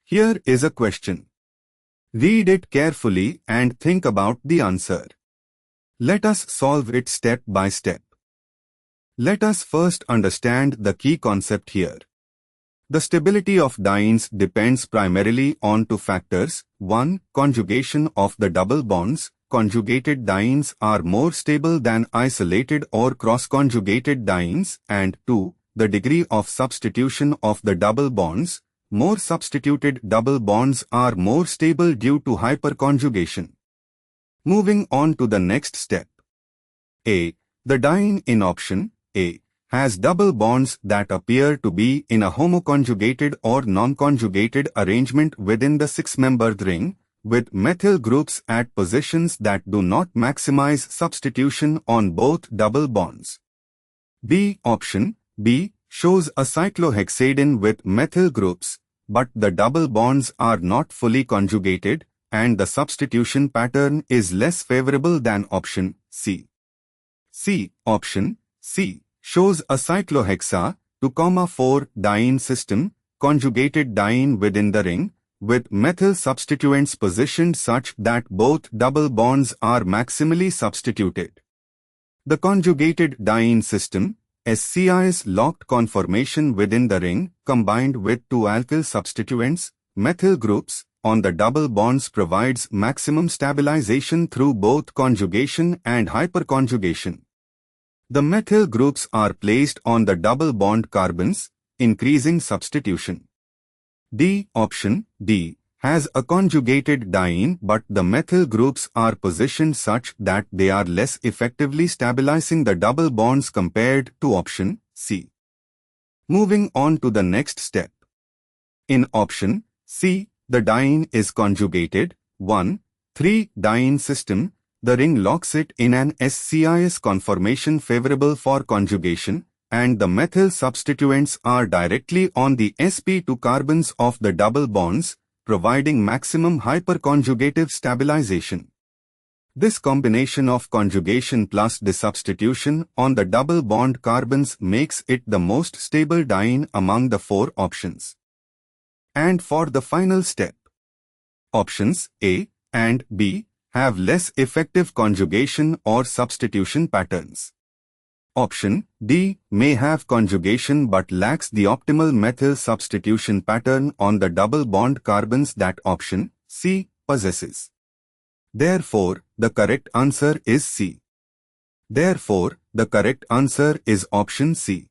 Here is a question. Read it carefully and think about the answer. Let us solve it step by step. Let us first understand the key concept here. The stability of dienes depends primarily on two factors. 1. Conjugation of the double bonds. Conjugated dienes are more stable than isolated or cross-conjugated dienes. And 2. The degree of substitution of the double bonds. More substituted double bonds are more stable due to hyperconjugation. Moving on to the next step. A. The diene in option A has double bonds that appear to be in a homoconjugated or non-conjugated arrangement within the six-membered ring, with methyl groups at positions that do not maximize substitution on both double bonds. B. Option B shows a cyclohexadiene with methyl groups, but the double bonds are not fully conjugated, and the substitution pattern is less favorable than option C. C. Option C shows a cyclohexa 2,4 diene system, conjugated diene within the ring, with methyl substituents positioned such that both double bonds are maximally substituted. The conjugated diene system, SCI's locked conformation within the ring, combined with two alkyl substituents, methyl groups, on the double bonds provides maximum stabilization through both conjugation and hyperconjugation. The methyl groups are placed on the double bond carbons, increasing substitution. D. Option D has a conjugated diene, but the methyl groups are positioned such that they are less effectively stabilizing the double bonds compared to option C. Moving on to the next step. In option C, the diene is conjugated 1,3 diene system. The ring locks it in an SCIS conformation favorable for conjugation, and the methyl substituents are directly on the sp2 carbons of the double bonds, providing maximum hyperconjugative stabilization. This combination of conjugation plus desubstitution on the double bond carbons makes it the most stable diene among the four options. And for the final step, options A and B have less effective conjugation or substitution patterns. Option D may have conjugation but lacks the optimal methyl substitution pattern on the double bond carbons that option C possesses. Therefore, the correct answer is C. Therefore, the correct answer is option C.